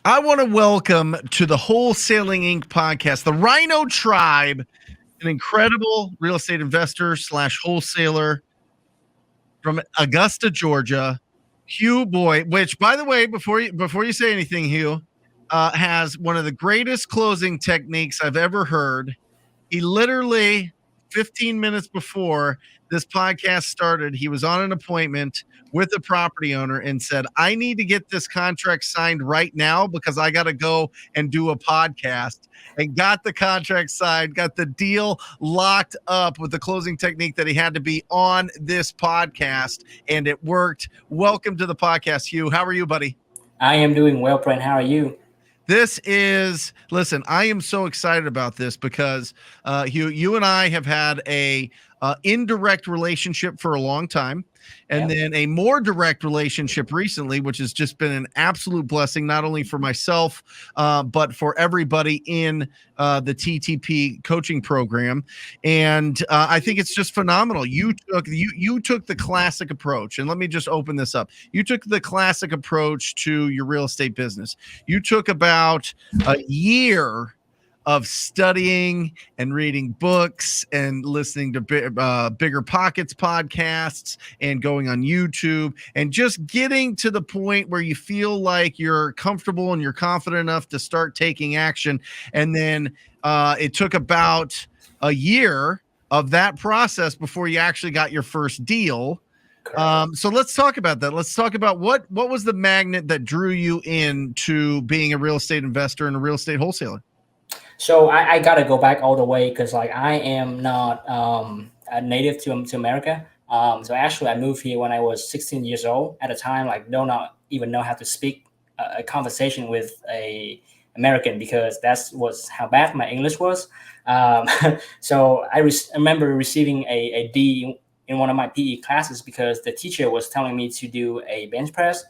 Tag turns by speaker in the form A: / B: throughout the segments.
A: I want to welcome to the Wholesaling Inc. podcast, the Rhino Tribe, an incredible real estate investor slash wholesaler from Augusta, Georgia, Hieu Boy. Which, by the way, before you say anything, Hieu has one of the greatest closing techniques I've ever heard. He literally 15 minutes before this podcast started, he was on an appointment with the property owner and said, I need to get this contract signed right now because I got to go and do a podcast. And got the contract signed, got the deal locked up with the closing technique that he had to be on this podcast, and it worked. Welcome to the podcast, Hieu. How are you, buddy?
B: I am doing well, Brent. How are you?
A: Listen, I am so excited about this because you and I have had a indirect relationship for a long time, and
B: Yep.
A: then a more direct relationship recently, which has just been an absolute blessing, not only for myself, but for everybody in the TTP coaching program. And I think it's just phenomenal. You took the classic approach, and let me just open this up. You took the classic approach to your real estate business. You took about a year of studying and reading books and listening to Bigger Pockets podcasts and going on YouTube and just getting to the point where you feel like you're comfortable and you're confident enough to start taking action. And then it took about a year of that process before you actually got your first deal. So let's talk about that. Let's talk about what was the magnet that drew you into being a real estate investor and a real estate wholesaler?
B: So I gotta go back all the way because like I am not a native to America. So actually I moved here when I was 16 years old. At the time, like do not even know how to speak a conversation with a American because was how bad my English was. Um, so remember receiving a D in one of my PE classes because the teacher was telling me to do a bench press,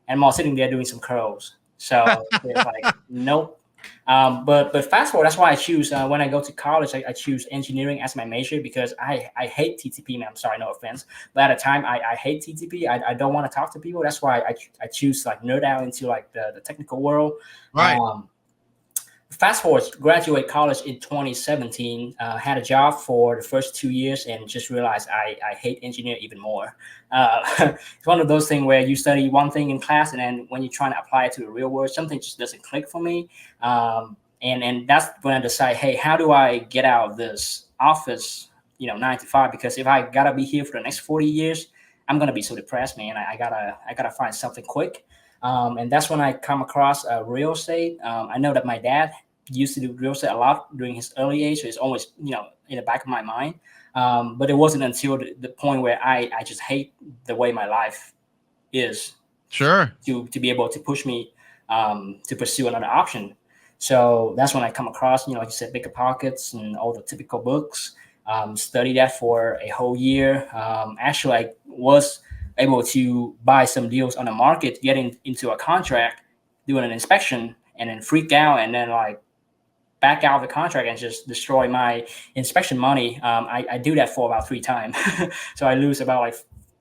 B: and while sitting there doing some curls. So it's like nope. But fast forward, that's why I choose when I go to college. I choose engineering as my major because I hate TTP. Man, I'm sorry, no offense, but at the time I hate TTP. I don't want to talk to people. That's why I choose like nerd out into like the technical world.
A: Right.
B: Fast forward, graduate college in 2017, had a job for the first 2 years and just realized I hate engineering even more. It's one of those things where you study one thing in class and then when you're trying to apply it to the real world, something just doesn't click for me. And that's when I decide, hey, how do I get out of this office, 9 to 5? Because if I gotta be here for the next 40 years, I'm gonna be so depressed, man. I gotta find something quick. And that's when I come across real estate. I know that my dad used to do real estate a lot during his early age, so it's always in the back of my mind. But it wasn't until the point where I just hate the way my life is
A: Sure.
B: to be able to push me to pursue another option. So that's when I come across, like you said, Bigger Pockets and all the typical books. Study that for a whole year. Actually, I was able to buy some deals on the market, getting into a contract, doing an inspection, and then freak out, and then like back out of the contract and just destroy my inspection money. I do that for about 3 times, so I lose about like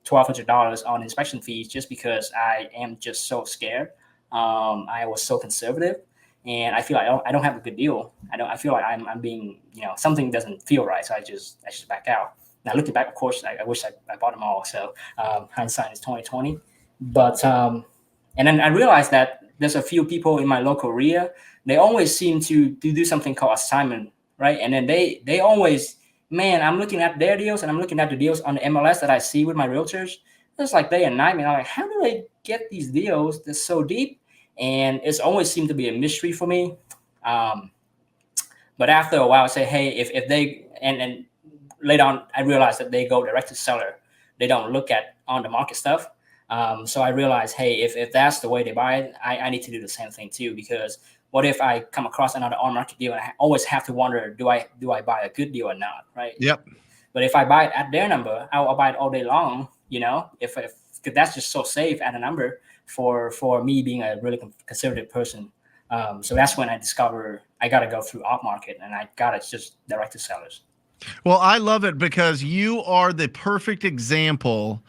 B: $1,200 on inspection fees just because I am just so scared. I was so conservative, and I feel like I don't have a good deal. I feel like I'm being something doesn't feel right, so I just back out. Now looking back, of course, I wish I bought them all. So hindsight is 2020. But and then I realized that there's a few people in my local area. They always seem to do something called assignment, right? And then they always, man, I'm looking at their deals and I'm looking at the deals on the MLS that I see with my realtors. It's like day and night, man. I'm like, how do they get these deals that's so deep? And it's always seemed to be a mystery for me. But after a while, I say, hey, if they and later on, I realized that they go direct to seller. They don't look at on the market stuff. So I realized, hey, if that's the way they buy it, I need to do the same thing too. Because what if I come across another on market deal and I always have to wonder, do I buy a good deal or not, right?
A: Yep.
B: But if I buy it at their number, I'll buy it all day long. If that's just so safe at a number for me being a really conservative person. So that's when I discovered I got to go through off market and I got to just direct to sellers.
A: Well, I love it because you are the perfect example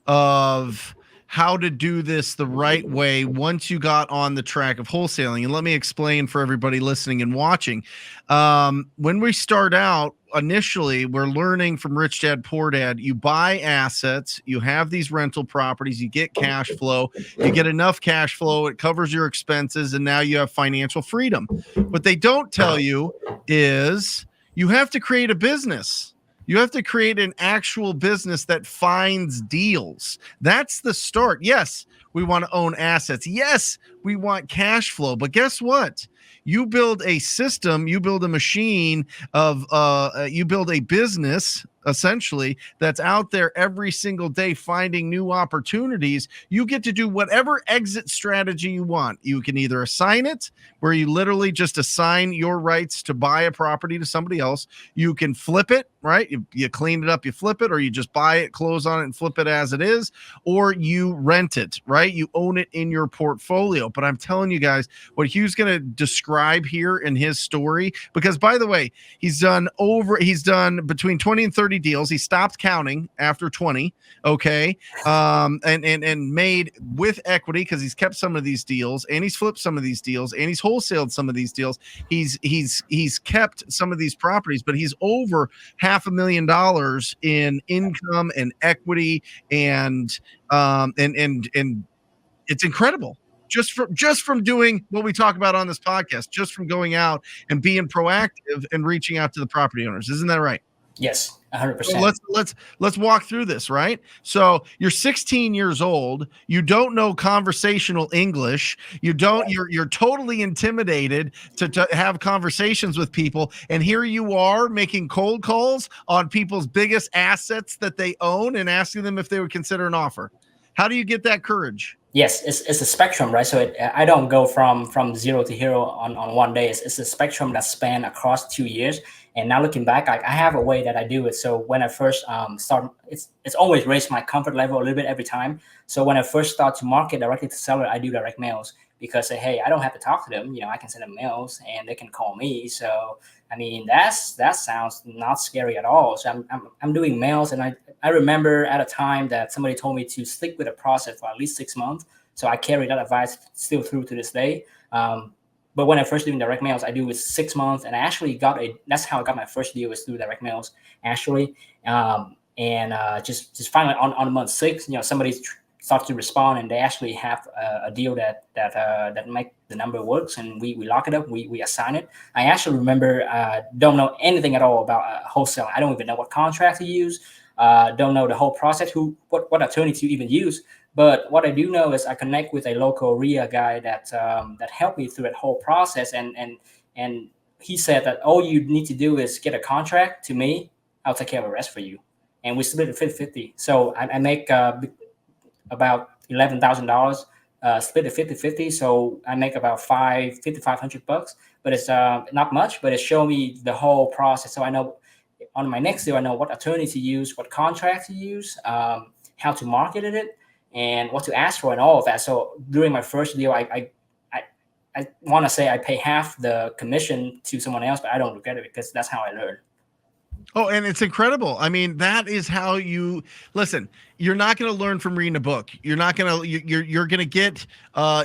A: of how to do this the right way once you got on the track of wholesaling. And let me explain for everybody listening and watching. When we start out, initially, we're learning from Rich Dad Poor Dad. You buy assets, you have these rental properties, you get cash flow, you get enough cash flow, it covers your expenses, and now you have financial freedom. What they don't tell you is you have to create a business. You have to create an actual business that finds deals. That's the start. Yes, we want to own assets. Yes, we want cash flow. But guess what? You build a system, you build a machine of, you build a business essentially that's out there every single day finding new opportunities. You get to do whatever exit strategy you want. You can either assign it, where you literally just assign your rights to buy a property to somebody else. You can flip it, right? You clean it up, you flip it, or you just buy it, close on it, and flip it as it is, or you rent it, right? You own it in your portfolio. But I'm telling you guys, what Hugh's going to describe here in his story, because by the way, he's done between 20 and 30 deals. He stopped counting after 20. Okay. And made with equity, because he's kept some of these deals and he's flipped some of these deals and he's wholesaled some of these deals. He's kept some of these properties, but he's over $500,000 in income and equity, and it's incredible. Just from doing what we talk about on this podcast, just from going out and being proactive and reaching out to the property owners. Isn't that right?
B: Yes, 100%.
A: So let's walk through this, right? So you're 16 years old. You don't know conversational English. You're totally intimidated to have conversations with people. And here you are making cold calls on people's biggest assets that they own and asking them if they would consider an offer. How do you get that courage?
B: Yes, it's a spectrum, right? So I don't go from zero to hero on one day. It's a spectrum that span across 2 years. And now looking back, I have a way that I do it. So when I first start, it's always raised my comfort level a little bit every time. So when I first start to market directly to seller, I do direct mails, because hey, I don't have to talk to them. I can send them mails and they can call me. So I mean, that sounds not scary at all. So I'm doing mails, and I remember at a time that somebody told me to stick with a process for at least 6 months. So I carry that advice still through to this day. But when I first doing direct mails, I do it 6 months, and I actually that's how I got my first deal, was through direct mails, actually. Just finally on month 6, somebody starts to respond, and they actually have a deal that make the number works, and we lock it up, we assign it. I actually remember, don't know anything at all about wholesale. I don't even know what contract to use. Don't know the whole process, what attorney to even use. But what I do know is I connect with a local rehab guy that helped me through that whole process, and he said that all you need to do is get a contract to me. I'll take care of the rest for you, and we split it 50-50. So I make about $11,000, split it 50-50. So I make about $500 bucks, but it's not much, but it showed me the whole process. So I know on my next deal, I know what attorney to use, what contract to use, how to market it, and what to ask for, and all of that. So during my first deal, I want to say I pay half the commission to someone else, but I don't regret it, because that's how I learned.
A: Oh, and it's incredible. I mean, that is how you listen. You're not going to learn from reading a book. You're not going to. You're going to get.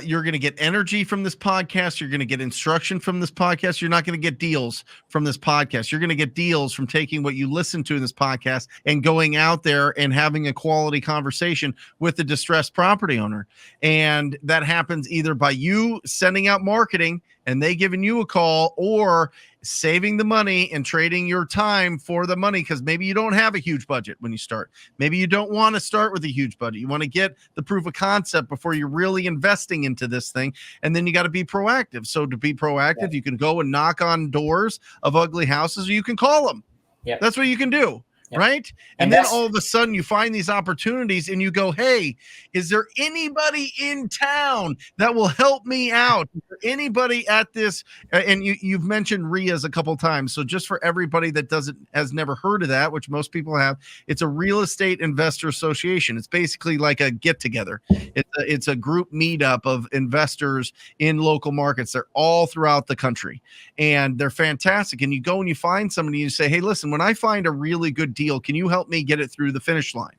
A: You're going to get energy from this podcast. You're going to get instruction from this podcast. You're not going to get deals from this podcast. You're going to get deals from taking what you listen to in this podcast and going out there and having a quality conversation with the distressed property owner. And that happens either by you sending out marketing and they giving you a call, or saving the money and trading your time for the money, because maybe you don't have a huge budget when you start. Maybe you don't want to start with a huge budget. You want to get the proof of concept before you're really investing into this thing. And then you got to be proactive. So to be proactive, you can go and knock on doors of ugly houses, or you can call them.
B: Yeah,
A: that's what you can do. Yep. Right. And then all of a sudden you find these opportunities and you go, hey, is there anybody in town that will help me out? Is there anybody at this? And you've mentioned RIAs a couple of times. So just for everybody that has never heard of that, which most people have, it's a real estate investor association. It's basically like a get together. It's a group meetup of investors in local markets. They're all throughout the country, and they're fantastic. And you go and you find somebody and you say, hey, listen, when I find a really good deal, can you help me get it through the finish line?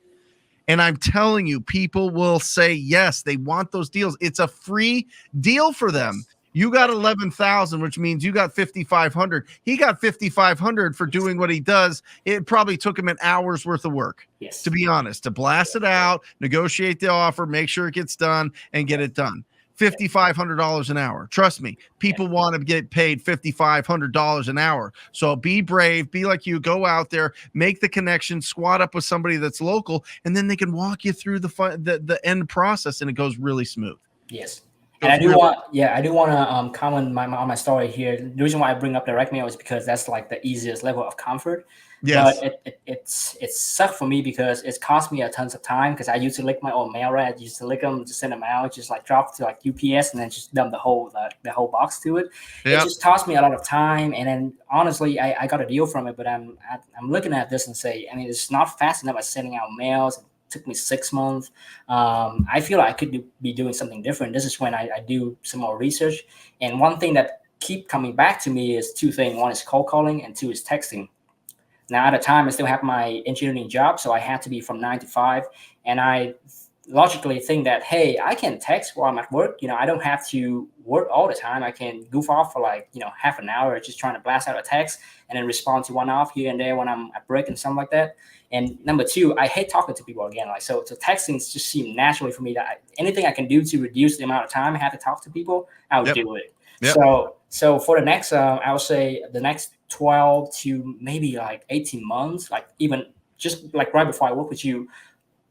A: And I'm telling you, people will say yes, they want those deals. It's a free deal for them.
B: Yes.
A: You got 11,000, which means you got 5,500. He got 5,500 for doing what he does. It probably took him an hour's worth of work, to
B: Yes.
A: be honest, to blast it out, negotiate the offer, make sure it gets done, and get it done. $5,500 an hour. Trust me, people want to get paid $5,500 an hour. So be brave, be like you, go out there, make the connection, squat up with somebody that's local, and then they can walk you through the end process, and it goes really smooth.
B: Yes. And I do want to comment on my story here. The reason why I bring up direct mail is because that's like the easiest level of comfort.
A: Yes.
B: But it sucked for me because it's cost me a tons of time because I used to lick my own mail, right? I used to lick them, just send them out, just like drop to like UPS and then just dump the whole box to it. It just cost me a lot of time. And then honestly, I got a deal from it, but I'm looking at this and say, I mean, it's not fast enough at sending out mails. Took me 6 months. I feel like I could be doing something different. This is when I do some more research. And one thing that keep coming back to me is two things. One is cold calling and two is texting. Now, at the time, I still have my engineering job, so I had to be from 9 to 5. And I logically think that, hey, I can text while I'm at work. You know, I don't have to work all the time. I can goof off for like, half an hour just trying to blast out a text and then respond to one off here and there when I'm at break and something like that. And number two, I hate talking to people again. Like, so texting just seemed naturally for me that anything I can do to reduce the amount of time I have to talk to people, I would do it. Yep. So for the next, I would say the next 12 to maybe like 18 months, like even just like right before I work with you,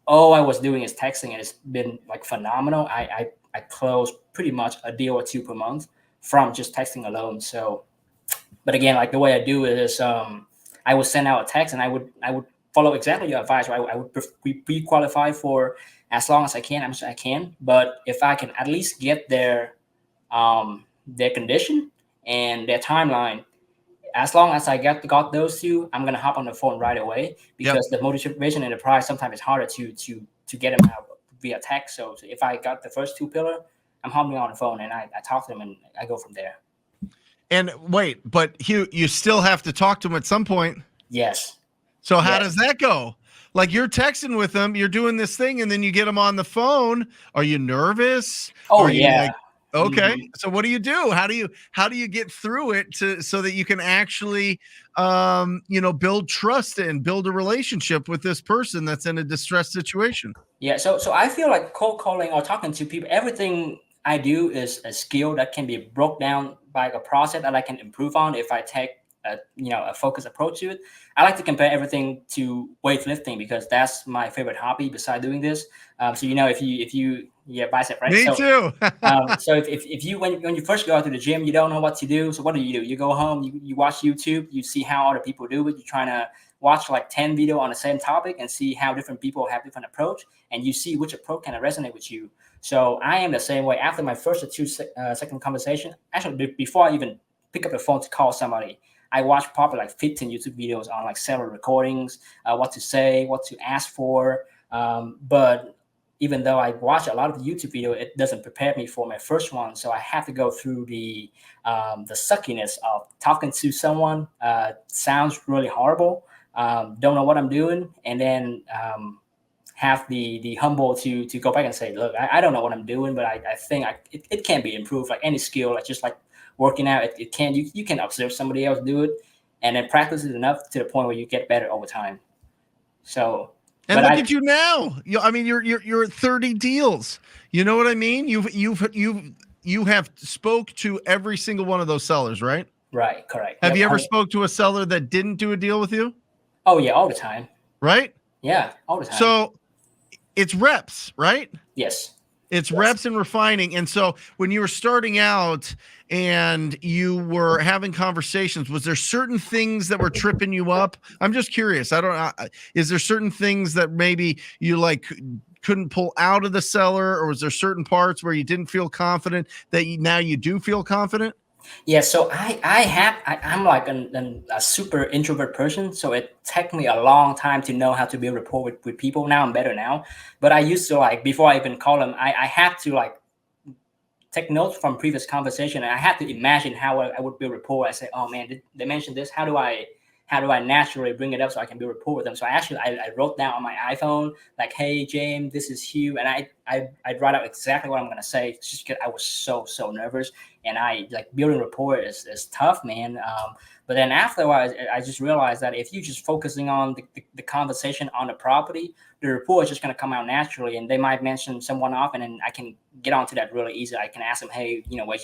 B: all I was doing is texting, and it's been like phenomenal. I closed pretty much a deal or two per month from just texting alone. So, but again, like the way I do it is, I would send out a text and I would follow exactly your advice. Right? I would pre-qualify for as long as I can. I'm sure I can, but if I can at least get their condition and their timeline, as long as I got those two, I'm gonna hop on the phone right away because the motivation and the price sometimes it's harder to get them out via text. So if I got the first two pillar, I'm hopping on the phone and I talk to them and I go from there.
A: And wait, but Hieu, you still have to talk to them at some point.
B: Yes.
A: So how does that go? Like you're texting with them, you're doing this thing, and then you get them on the phone. Are you nervous?
B: Oh,
A: Are you
B: yeah.
A: like, okay. Mm-hmm. So what do you do? How do you get through it so that you can actually build trust and build a relationship with this person that's in a distressed situation?
B: Yeah. So I feel like cold calling or talking to people, everything I do is a skill that can be broke down by a process that I can improve on if I take a focused approach to it. I like to compare everything to weightlifting because that's my favorite hobby besides doing this. So if you bicep, right?
A: Me too.
B: So if you when you first go out to the gym, you don't know what to do. So what do? You go home, you watch YouTube, you see how other people do it. You're trying to watch like 10 videos on the same topic and see how different people have different approach, and you see which approach can resonate with you. So I am the same way. After my first or two second conversation, actually before I even pick up the phone to call somebody, I watched probably like 15 YouTube videos on like several recordings, what to say, what to ask for. But even though I watch a lot of the YouTube video, it doesn't prepare me for my first one. So I have to go through the suckiness of talking to someone. Sounds really horrible. Don't know what I'm doing. And then have the humble to go back and say, look, I don't know what I'm doing, but I think it can be improved. Like any skill, like just like working out, it can you can observe somebody else do it and then practice it enough to the point where you get better over time. So
A: and look at you now. You're at 30 deals. You know what I mean? You have spoke to every single one of those sellers, right?
B: Right, correct.
A: Have you ever spoke to a seller that didn't do a deal with you?
B: Oh yeah, all the time.
A: Right?
B: Yeah, all the time.
A: So it's reps, right?
B: Yes.
A: It's reps and refining. And so when you were starting out and you were having conversations, was there certain things that were tripping you up? I'm just curious. Is there certain things that maybe you couldn't pull out of the seller, or was there certain parts where you didn't feel confident that now you do feel confident?
B: Yeah, so I'm like a super introvert person, so it took me a long time to know how to build rapport with people. Now I'm better now, but I used to before I even call them, I had to take notes from previous conversation, and I had to imagine how I would build rapport. I say, oh man, they mentioned this. How do I how do I naturally bring it up so I can build rapport with them? So I wrote down on my iPhone, like, hey, James, this is Hieu. And I'd write out exactly what I'm going to say. It's just because I was so nervous. And building rapport is tough, man. But then after a while, I just realized that if you're just focusing on the conversation on the property, the rapport is just going to come out naturally. And they might mention someone off, and then I can get onto that really easy. I can ask them, hey, why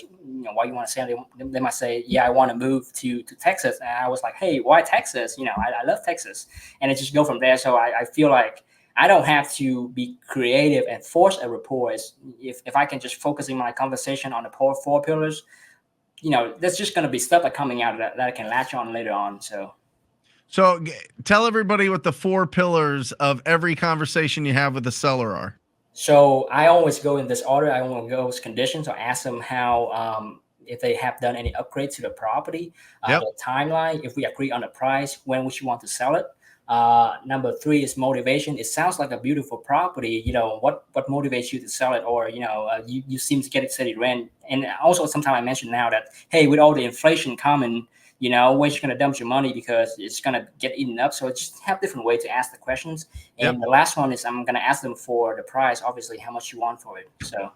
B: you want to sell? They might say, yeah, I want to move to Texas. And I was like, hey, why Texas? I love Texas. And it just go from there. So I feel like I don't have to be creative and force a rapport. If I can just focus in my conversation on the four pillars, there's just going to be stuff coming out of that I can latch on later on. So
A: tell everybody what the 4 pillars of every conversation you have with the seller are.
B: So I always go in this order. I want to go with conditions. I ask them how, if they have done any upgrades to the property, the timeline, if we agree on the price, when would you want to sell it? Number 3 is motivation. It sounds like a beautiful property. What motivates you to sell it? Or, you seem to get it steady rent. And also sometimes I mentioned now that, hey, with all the inflation coming, where's you going to dump your money because it's going to get eaten up. So just have different ways to ask the questions. And the last one is I'm going to ask them for the price, obviously, how much you want for it. So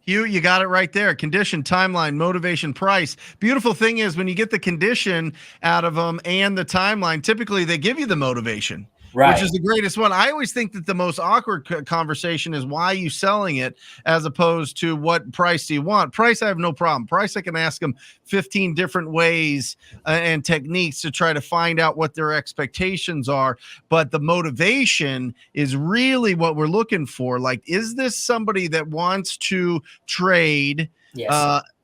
A: Hieu, you got it right there. Condition, timeline, motivation, price. Beautiful thing is when you get the condition out of them and the timeline, typically they give you the motivation, which is the greatest one. I always think that the most awkward conversation is why are you selling it as opposed to what price do you want. Price, I have no problem. Price, I can ask them 15 different ways and techniques to try to find out what their expectations are. But the motivation is really what we're looking for. Like, is this somebody that wants to trade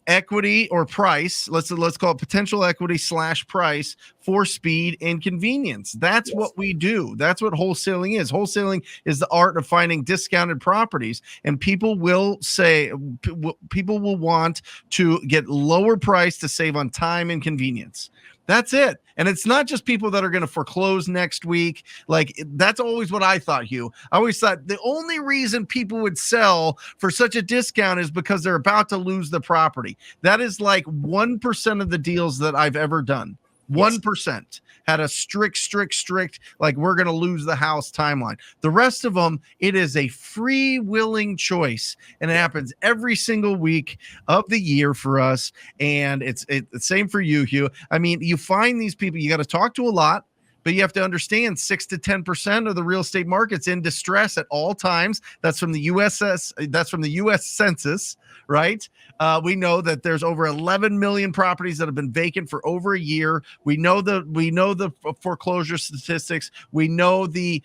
A: equity or price? Let's call it potential equity / price for speed and convenience. That's what we do. That's what wholesaling is. Wholesaling is the art of finding discounted properties, and people will want to get lower price to save on time and convenience. That's it. And it's not just people that are going to foreclose next week. Like, that's always what I thought, Hieu. I always thought the only reason people would sell for such a discount is because they're about to lose the property. That is like 1% of the deals that I've ever done. 1% had a strict, like, we're going to lose the house timeline. The rest of them, it is a free willing choice. And it happens every single week of the year for us. And it's the same for you, Hieu. I mean, you find these people, you got to talk to a lot, but you have to understand 6 to 10% of the real estate market's in distress at all times. That's from the US Census, right? We know that there's over 11 million properties that have been vacant for over a year. We know the foreclosure statistics. We know the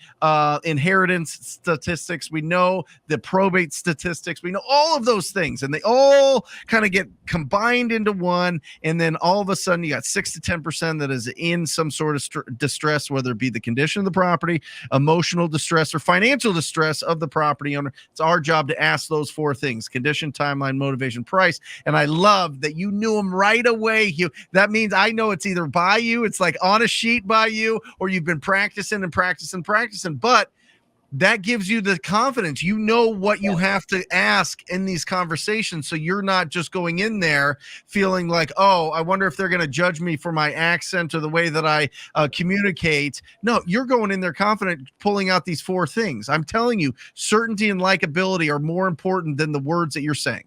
A: inheritance statistics. We know the probate statistics. We know all of those things, and they all kind of get combined into one. And then all of a sudden, you got 6 to 10% that is in some sort of distress, whether it be the condition of the property, emotional distress, or financial distress of the property owner. It's our job to ask those 4 things: condition, timeline, motivation, price. And I love that you knew them right away, Hieu. That means I know it's either by you, it's like on a sheet by you, or you've been practicing. But that gives you the confidence. You know what you have to ask in these conversations. So you're not just going in there feeling like, oh, I wonder if they're going to judge me for my accent or the way that I communicate. No, you're going in there confident, pulling out these 4 things. I'm telling you, certainty and likability are more important than the words that you're saying.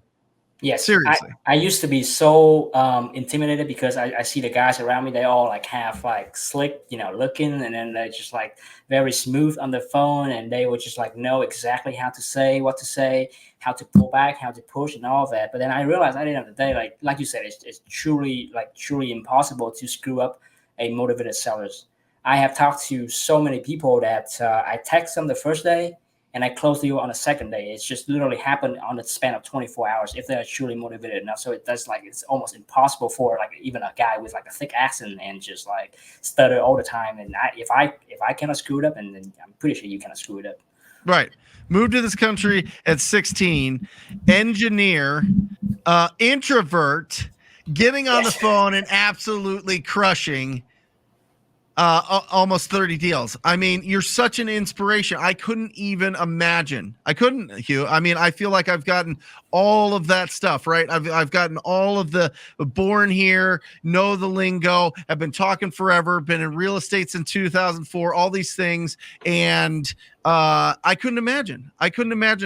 B: Yes,
A: seriously.
B: I used to be so intimidated because I see the guys around me. They all like have like slick, looking, and then they're just like very smooth on the phone, and they would just like know exactly how to say, what to say, how to pull back, how to push, and all that. But then I realized at the end of the day, like you said, it's truly impossible to screw up a motivated sellers. I have talked to so many people that I text them the first day, and I close the deal on the second day. It's just literally happened on the span of 24 hours if they're truly motivated enough. So it's almost impossible for like even a guy with like a thick accent and just like stutter all the time. And if I cannot screw it up, and then I'm pretty sure you cannot screw it up.
A: Right. Moved to this country at 16, engineer, introvert, getting on the phone and absolutely crushing almost 30 deals. I mean, you're such an inspiration. I couldn't even imagine. I couldn't, Hieu. I mean, I feel like I've gotten all of that stuff, right? I've gotten all of the born here, know the lingo, I've been talking forever, been in real estate since 2004, all these things. And I couldn't imagine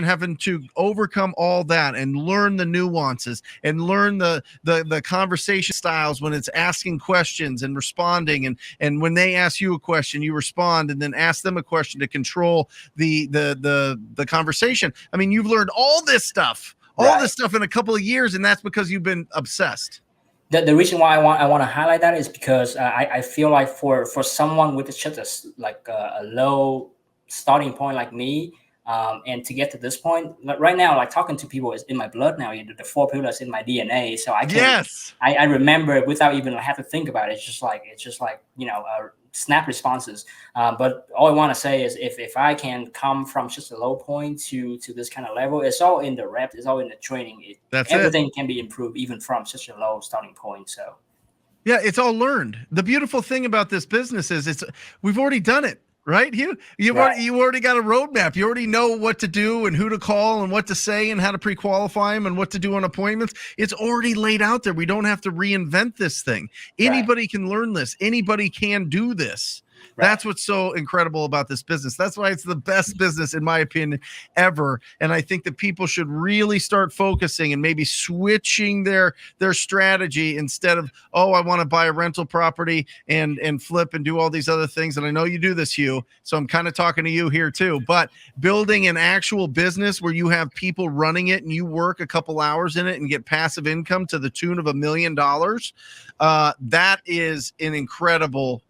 A: having to overcome all that and learn the nuances and learn the conversation styles when it's asking questions and responding, and when they ask you a question, you respond and then ask them a question to control the conversation. I mean, you've learned all this stuff in a couple of years, and that's because you've been obsessed.
B: The reason why I want to highlight that is because I feel like for someone with just a low starting point like me, and to get to this point right now, like talking to people is in my blood now. The 4 pillars in my DNA, so I can.
A: Yes.
B: I remember it without even have to think about it. It's just like snap responses. But all I want to say is if I can come from just a low point to this kind of level, it's all in the reps, it's all in the training. Everything can be improved even from such a low starting point. So
A: yeah, it's all learned. The beautiful thing about this business is we've already done it. Right, Hieu? You already got a roadmap. You already know what to do and who to call and what to say and how to pre-qualify them and what to do on appointments. It's already laid out there. We don't have to reinvent this thing. Anybody can learn this. Anybody can do this. That's what's so incredible about this business. That's why it's the best business, in my opinion, ever. And I think that people should really start focusing and maybe switching their strategy instead of, I want to buy a rental property and flip and do all these other things. And I know you do this, Hieu, so I'm kind of talking to you here too. But building an actual business where you have people running it and you work a couple hours in it and get passive income to the tune of $1 million, that is an incredible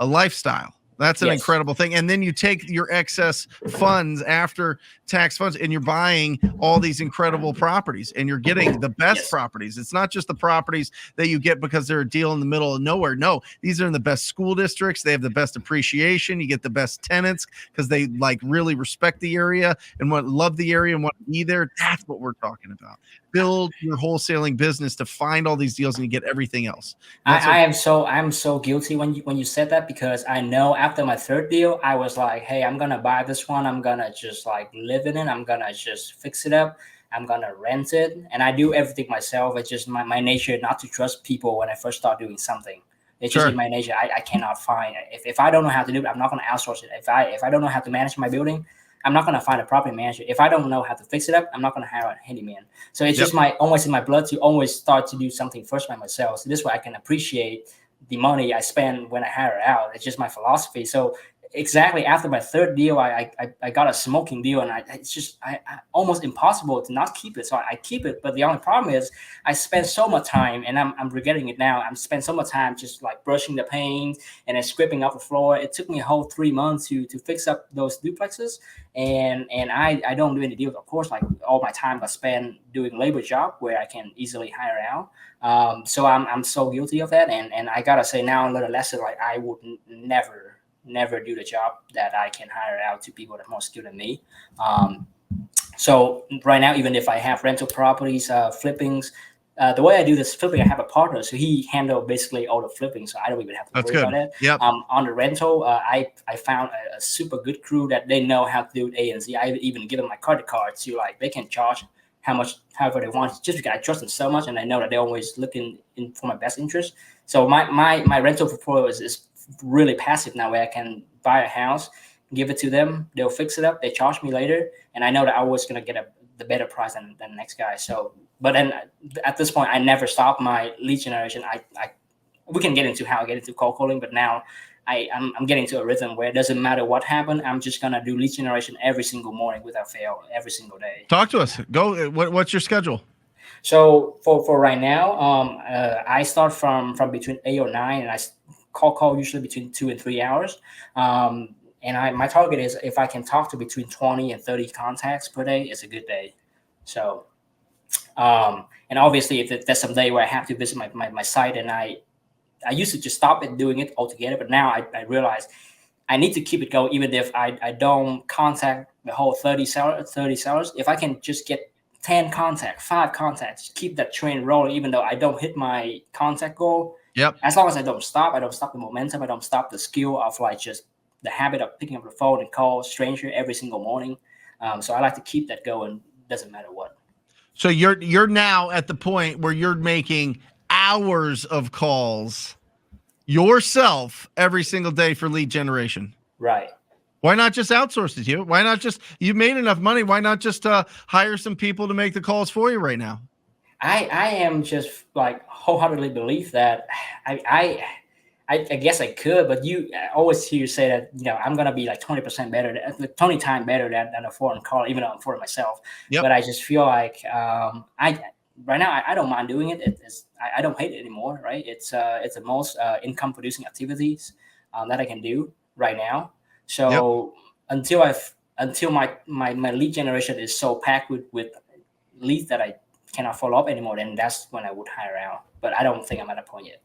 A: lifestyle. That's an incredible thing. And then you take your excess funds after tax funds and you're buying all these incredible properties and you're getting the best properties. It's not just the properties that you get because they're a deal in the middle of nowhere. No, these are in the best school districts. They have the best appreciation. You get the best tenants because they really respect the area and love the area and want to be there. That's what we're talking about. Build your wholesaling business to find all these deals and you get everything else.
B: I'm so guilty when you said that, because I know after my third deal, I was like, hey, I'm gonna buy this one. I'm gonna just live in it. I'm gonna just fix it up. I'm gonna rent it, and I do everything myself. It's just my nature not to trust people when I first start doing something. It's just in my nature. I cannot find if I don't know how to do it, I'm not gonna outsource it. If I don't know how to manage my building, I'm not gonna find a property manager. If I don't know how to fix it up, I'm not gonna hire a handyman. So it's just almost in my blood to always start to do something first by myself. So this way I can appreciate the money I spend when I hire out. It's just my philosophy. So exactly after my third deal, I got a smoking deal, and it's just almost impossible to not keep it. So I keep it, but the only problem is I spend so much time, and I'm regretting it now. I'm spent so much time just brushing the paint and then scraping off the floor. It took me a whole 3 months to fix up those duplexes, and I don't do any deals. Of course, all my time I spend doing labor job where I can easily hire out. So I'm so guilty of that, and I gotta say now I learned a lesson. I would never do the job that I can hire out to people that are more skilled than me. So right now, even if I have rental properties, flippings, the way I do this flipping, I have a partner, so he handles basically all the flipping, so I don't even have to worry about it.
A: Yep.
B: On the rental, I found a super good crew that they know how to do A and Z. I even give them my credit card to they can charge however they want, just because I trust them so much, and I know that they're always looking for my best interest. So my rental portfolio is really passive now, where I can buy a house, give it to them, they'll fix it up, they charge me later, and I know that I was going to get the better price than the next guy. So, but then at this point, I never stop my lead generation. We can get into how I get into cold calling, but now I'm getting to a rhythm where it doesn't matter what happened. I'm just going to do lead generation every single morning without fail, every single day.
A: Talk to us. Go. What's your schedule?
B: So for right now, I start from between 8 or 9, and I call usually between 2 and 3 hours. And my target is if I can talk to between 20 and 30 contacts per day, it's a good day. So, and obviously if there's some day where I have to visit my site, and I used to just stop it doing it altogether, but now I realize I need to keep it going, even if I don't contact the whole 30 sellers. If I can just get 10 contacts, 5 contacts, keep that train rolling, even though I don't hit my contact goal.
A: Yep.
B: As long as I don't stop the momentum, I don't stop the skill of just the habit of picking up the phone and call stranger every single morning. So I like to keep that going, doesn't matter what.
A: So you're now at the point where you're making hours of calls yourself every single day for lead generation.
B: Right.
A: Why not just outsource it, Hieu? Why not just, you made enough money, why not just hire some people to make the calls for you right now?
B: I am just like wholeheartedly believe that I guess I could, but I always hear you say that, I'm gonna be like 20% better, 20 times better than a foreign caller, even though I'm foreign myself.
A: Yep.
B: But I just feel like I right now I don't mind doing it. I don't hate it anymore. Right? It's the most income producing activities that I can do right now. So until my lead generation is so packed with leads that I cannot follow up anymore, then that's when I would hire out. But I don't think I'm at a point yet.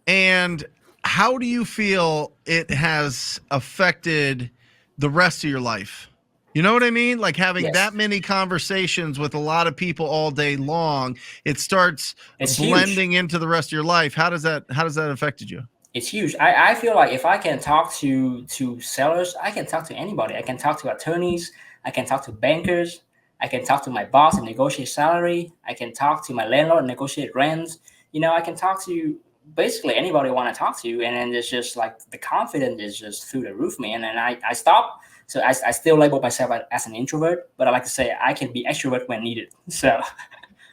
A: And how do you feel it has affected the rest of your life? You know what I mean? Like having that
B: Yes.
A: many conversations with a lot of people all day long, it starts
B: It's
A: blending
B: huge.
A: into the rest of your life. How does that affected you?
B: It's huge. I feel like if I can talk to sellers, I can talk to anybody. I can talk to attorneys. I can talk to bankers. I can talk to my boss and negotiate salary. I can talk to my landlord and negotiate rents. I can talk to basically anybody I want to talk to. And then it's just like the confidence is just through the roof, man. And I stop. So I still label myself as an introvert, but I like to say I can be extrovert when needed. So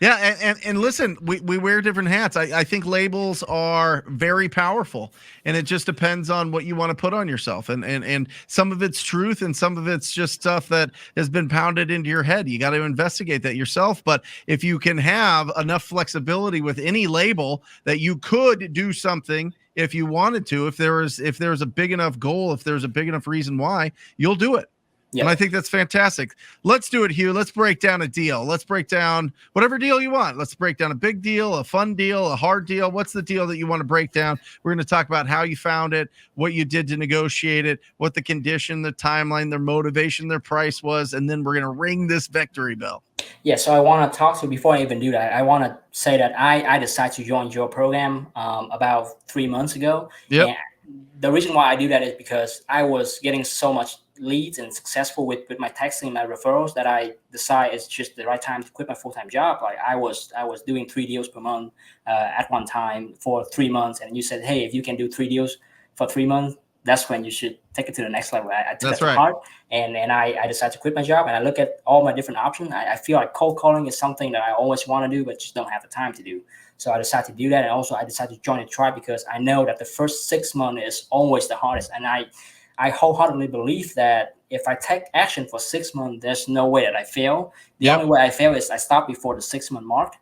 A: Yeah, and listen, we wear different hats. I think labels are very powerful, and it just depends on what you want to put on yourself. And some of it's truth, and some of it's just stuff that has been pounded into your head. You got to investigate that yourself. But if you can have enough flexibility with any label that you could do something if you wanted to, if there's a big enough goal, if there's a big enough reason why, you'll do it. And I think that's fantastic. Let's do it, Hieu. Let's break down a deal. Let's break down whatever deal you want. Let's break down a big deal, a fun deal, a hard deal. What's the deal that you want to break down? We're going to talk about how you found it, what you did to negotiate it, what the condition, the timeline, their motivation, their price was, and then we're going to ring this victory bell.
B: Yeah, so I want to talk to, before I even do that, I want to say that I decided to join your program about 3 months ago.
A: Yep.
B: And the reason why I do that is because I was getting so much leads and successful with my texting and my referrals that I decide it's just the right time to quit my full-time job. Like I was doing 3 deals per month at one time for 3 months. And you said, hey, if you can do 3 deals for 3 months, that's when you should take it to the next level. I took that to heart, and I decided to quit my job, and I look at all my different options. I feel like cold calling is something that I always want to do, but just don't have the time to do. So I decided to do that, and also I decided to join the tribe because I know that the first 6 months is always the hardest, and I wholeheartedly believe that if I take action for 6 months, there's no way that I fail. The only way I fail is I stop before the 6 month mark.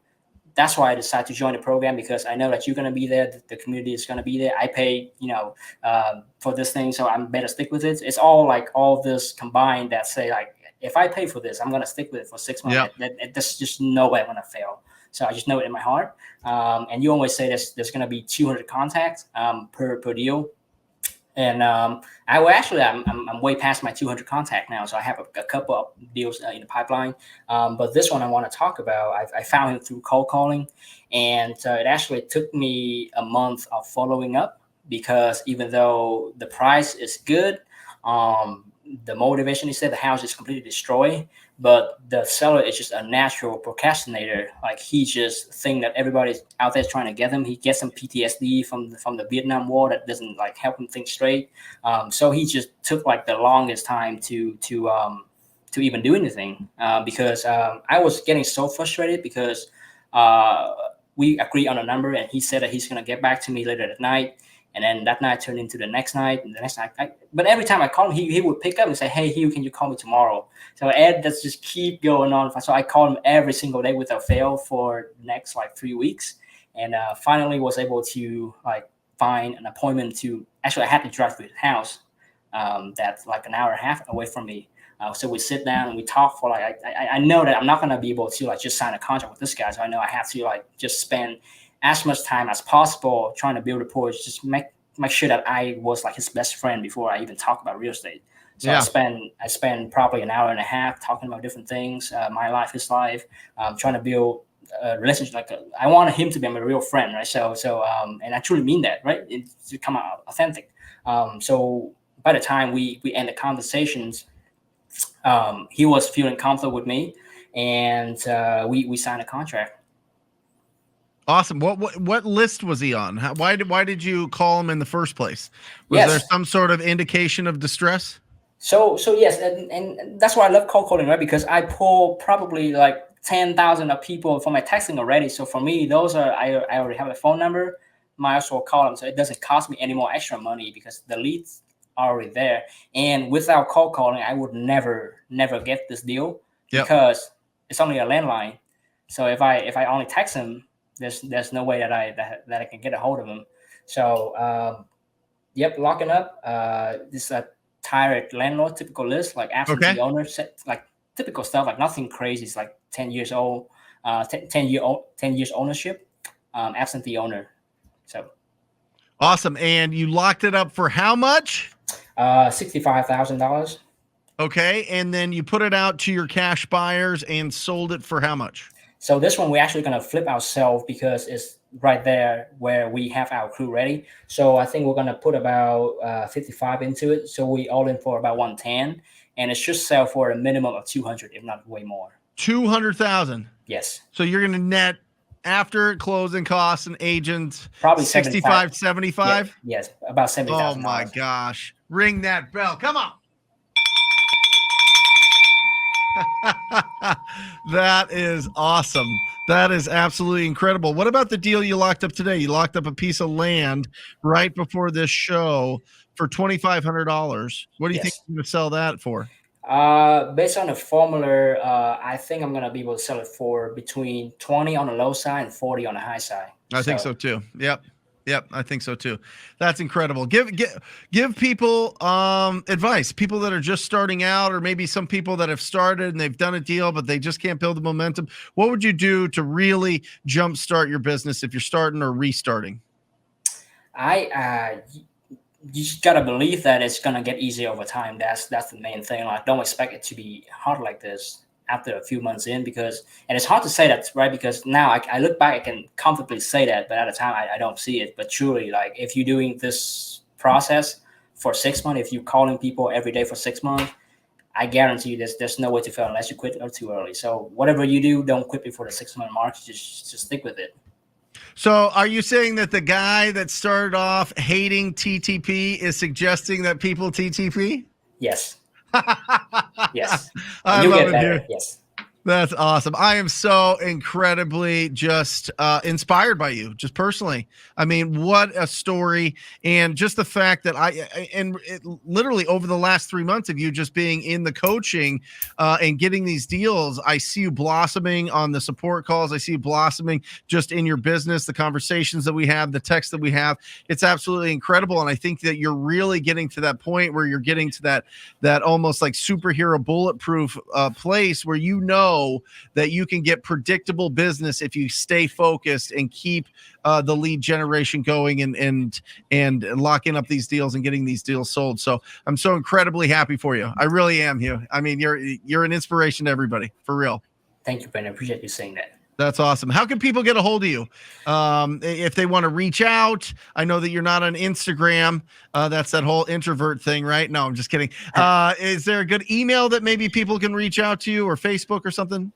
B: That's why I decided to join the program, because I know that you're going to be there. The community is going to be there. I pay, for this thing, so I'm better stick with it. It's all like all this combined that say like, if I pay for this, I'm going to stick with it for 6 months. There's just no way I'm going to fail. So I just know it in my heart. And you always say there's going to be 200 contacts per deal. And I will actually, I'm way past my 200 contact now, so I have a couple of deals in the pipeline. But this one I want to talk about, I found him through cold calling, and it actually took me a month of following up, because even though the price is good, the motivation, he said the house is completely destroyed, but the seller is just a natural procrastinator. Like he just think that everybody's out there trying to get him. He gets some PTSD from the Vietnam War that doesn't like help him think straight. So he just took like the longest time to even do anything, because I was getting so frustrated because we agreed on a number, and he said that he's gonna get back to me later that night. And then that night turned into the next night, and the next night. But every time I call him, he would pick up and say, "Hey, Hieu, can you call me tomorrow?" So Ed, that's just keep going on. So I called him every single day without fail for the next like 3 weeks, and finally was able to like find an appointment to. Actually, I had to drive to his house. That's like an hour and a half away from me. So we sit down and we talk for like. I know that I'm not gonna be able to like just sign a contract with this guy, so I know I have to like just spend as much time as possible trying to build rapport, just make sure that I was like his best friend before I even talk about real estate. So I spend probably an hour and a half talking about different things, my life, his life, trying to build a relationship. Like I wanted him to be my real friend, right? So and I truly mean that, right? It's to come out authentic. So by the time we end the conversations, he was feeling comfortable with me. and we signed a contract.
A: Awesome. What list was he on? Why did you call him in the first place? Was there
B: Yes.
A: some sort of indication of distress?
B: So yes, and that's why I love cold calling, right? Because I pull probably like 10,000 of people for my texting already. So for me, those are I already have a phone number. Might as well call them, so it doesn't cost me any more extra money because the leads are already there. And without cold calling, I would never get this deal because it's only a landline. So if I only text him, there's no way that I can get a hold of him. So yep, locking up. This is a tired landlord typical list, like absentee owner, like typical stuff, like nothing crazy. It's like 10 years old, 10 years ownership, absentee owner. So
A: awesome. And you locked it up for how much?
B: $65,000.
A: Okay. And then you put it out to your cash buyers and sold it for how much?
B: So this one we're actually gonna flip ourselves because it's right there where we have our crew ready. So I think we're gonna put about 55 into it. So we all in for about 110, and it should sell for a minimum of 200, if not way more.
A: 200,000.
B: Yes.
A: So you're gonna net after closing costs and agents
B: probably
A: 65, 75.
B: Yeah, yes, about 70,000.
A: Oh my gosh! Ring that bell! Come on. That is awesome. That is absolutely incredible. What about the deal you locked up today? You locked up a piece of land right before this show for $2,500. What do you think you're going to sell that for?
B: Based on the formula, I think I'm gonna be able to sell it for between 20 on the low side and 40 on the high side.
A: I think so too. Yep, I think so too. That's incredible. Give people advice. People that are just starting out, or maybe some people that have started and they've done a deal, but they just can't build the momentum. What would you do to really jumpstart your business if you're starting or restarting?
B: You just gotta believe that it's gonna get easier over time. That's the main thing. Like, don't expect it to be hard like this after a few months in, because, and it's hard to say that, right? Because now I look back, I can comfortably say that, but at the time I don't see it. But truly, like, if you're doing this process for 6 months, if you're calling people every day for 6 months, I guarantee you there's no way to fail unless you quit too early. So whatever you do, don't quit before the 6 month mark. Just stick with it.
A: So are you saying that the guy that started off hating TTP is suggesting that people TTP?
B: Yes. Yes.
A: I love it here.
B: Yes.
A: That's awesome. I am so incredibly just inspired by you, just personally. I mean, what a story. And just the fact that literally over the last 3 months of you just being in the coaching and getting these deals, I see you blossoming on the support calls. I see you blossoming just in your business, the conversations that we have, the text that we have. It's absolutely incredible. And I think that you're really getting to that point where you're getting to that almost like superhero bulletproof place where you know that you can get predictable business if you stay focused and keep the lead generation going and locking up these deals and getting these deals sold. So I'm so incredibly happy for you. I really am, Hieu. I mean, you're an inspiration to everybody, for real.
B: Thank you, Ben. I appreciate you saying that.
A: That's awesome. How can people get a hold of you if they want to reach out? I know that you're not on Instagram. That's that whole introvert thing, right? No, I'm just kidding. Is there a good email that maybe people can reach out to you, or Facebook or something?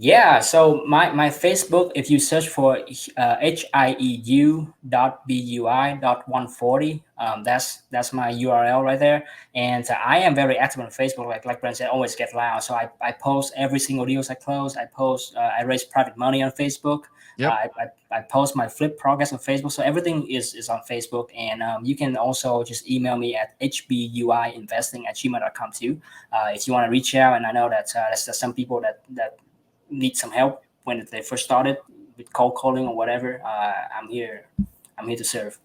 B: Yeah, so my Facebook, if you search for hieu.bui.140, that's my URL right there. And I am very active on Facebook. Like Brent said, always get loud. So I post every single deals I close. I post, I raise private money on Facebook. Yep. I post my flip progress on Facebook. So everything is on Facebook. And you can also just email me at hbuinvesting@gmail.com too. If you want to reach out. And I know that there's some people that need some help when they first started with cold calling or whatever. I'm here to serve.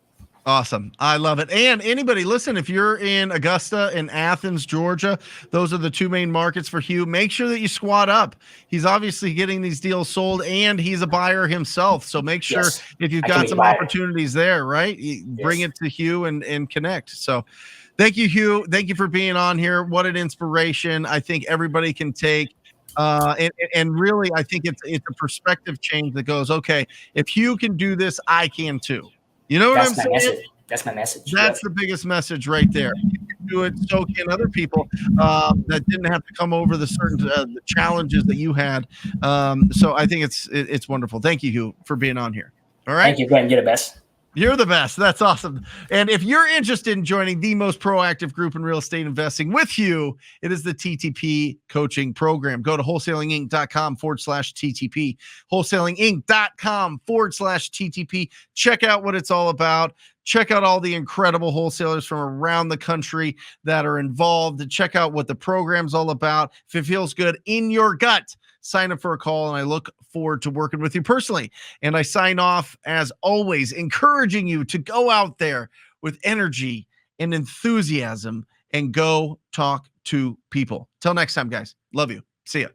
A: Awesome. I love it. And anybody, listen, if you're in Augusta and Athens, Georgia, those are the two main markets for Hieu. Make sure that you squat up. He's obviously getting these deals sold, and he's a buyer himself. So make sure if you've got some opportunities there, right? Bring it to Hieu and connect. So thank you, Hieu. Thank you for being on here. What an inspiration. I think everybody can take. And really, I think it's a perspective change that goes, okay, if Hieu can do this, I can too. You know what I'm saying?
B: That's my message.
A: That's the biggest message right there. If you can to it, soak in other people that didn't have to come over the certain the challenges that you had. So I think it's wonderful. Thank you, Hieu, for being on here. All right.
B: Thank you, Brent. You're the best.
A: You're the best. That's awesome. And if you're interested in joining the most proactive group in real estate investing with Hieu, it is the TTP coaching program. Go to wholesalinginc.com/TTP, wholesalinginc.com/TTP. Check out what it's all about. Check out all the incredible wholesalers from around the country that are involved, and check out what the program's all about. If it feels good in your gut, sign up for a call, and I look forward to working with you personally. And I sign off, as always, encouraging you to go out there with energy and enthusiasm and go talk to people. Till next time, guys. Love you. See ya.